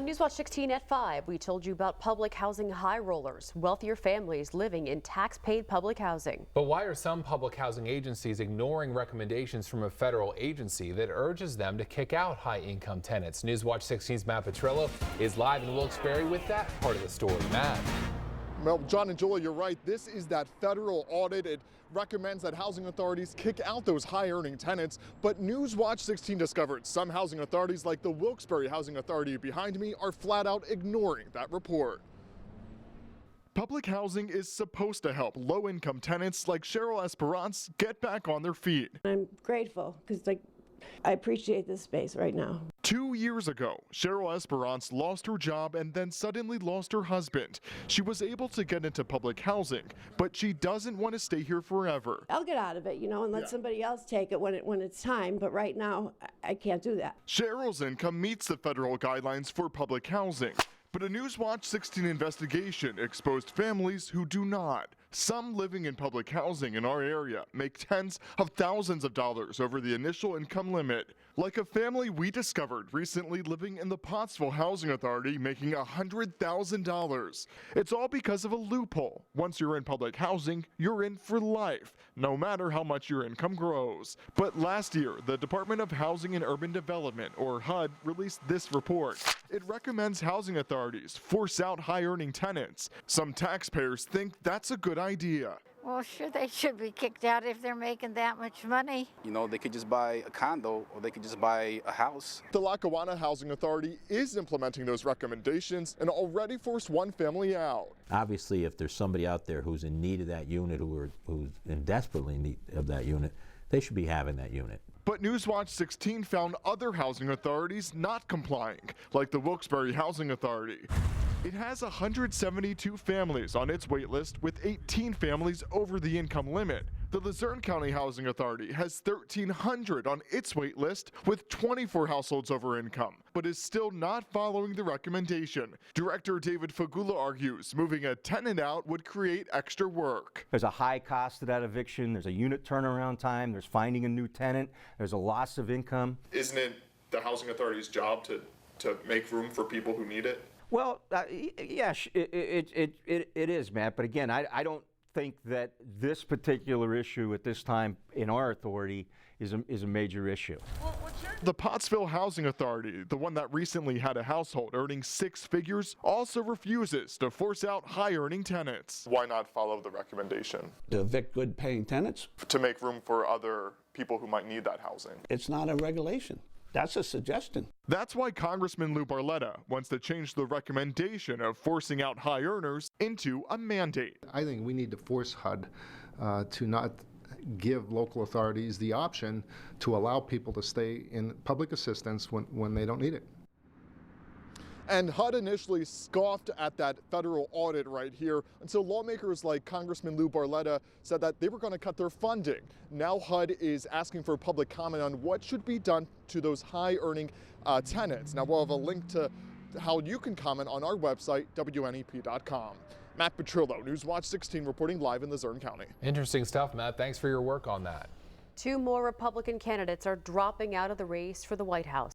On Newswatch 16 at 5, we told you about public housing high rollers, wealthier families living in tax-paid public housing. But why are some public housing agencies ignoring recommendations from a federal agency that urges them to kick out high-income tenants? Newswatch 16's Matt Petrillo is live in Wilkes-Barre with that part of the story. Matt. Well, John and Julia, you're right. This is that federal audit. It recommends that housing authorities kick out those high-earning tenants. But Newswatch 16 discovered some housing authorities, like the Wilkes-Barre Housing Authority behind me, are flat out ignoring that report. Public housing is supposed to help low-income tenants like Cheryl Esperance get back on their feet. I'm grateful because I appreciate this space right now. 2 years ago, Cheryl Esperance lost her job and then suddenly lost her husband. She was able to get into public housing, but she doesn't want to stay here forever. I'll get out of it, and let somebody else take it when it's time, but right now I can't do that. Cheryl's income meets the federal guidelines for public housing, but a Newswatch 16 investigation exposed families who do not. Some living in public housing in our area make tens of thousands of dollars over the initial income limit. Like a family we discovered recently living in the Pottsville Housing Authority making $100,000. It's all because of a loophole. Once you're in public housing, you're in for life, no matter how much your income grows. But last year, the Department of Housing and Urban Development, or HUD, released this report. It recommends housing authorities force out high-earning tenants. Some taxpayers think that's a good idea. Well, sure, they should be kicked out if they're making that much money. They could just buy a condo or they could just buy a house. The Lackawanna Housing Authority is implementing those recommendations and already forced one family out. Obviously, if there's somebody out there who's in need of that unit, who's in desperately need of that unit, they should be having that unit. But Newswatch 16 found other housing authorities not complying, like the Wilkes-Barre Housing Authority. It has 172 families on its wait list, with 18 families over the income limit. The Luzerne County Housing Authority has 1,300 on its wait list, with 24 households over income, but is still not following the recommendation. Director David Fagula argues moving a tenant out would create extra work. There's a high cost to that eviction, there's a unit turnaround time, there's finding a new tenant, there's a loss of income. Isn't it the housing authority's job to make room for people who need it? Well, yes, it is, Matt. But again, I don't think that this particular issue at this time in our authority is a major issue. The Pottsville Housing Authority, the one that recently had a household earning 6 figures, also refuses to force out high-earning tenants. Why not follow the recommendation? To evict good-paying tenants? To make room for other people who might need that housing. It's not a regulation. That's a suggestion. That's why Congressman Lou Barletta wants to change the recommendation of forcing out high earners into a mandate. I think we need to force HUD to not give local authorities the option to allow people to stay in public assistance when they don't need it. And HUD initially scoffed at that federal audit right here until lawmakers like Congressman Lou Barletta said that they were going to cut their funding. Now HUD is asking for public comment on what should be done to those high-earning tenants. Now we'll have a link to how you can comment on our website, WNEP.com. Matt Petrillo, Newswatch 16, reporting live in Luzerne County. Interesting stuff, Matt. Thanks for your work on that. 2 more Republican candidates are dropping out of the race for the White House.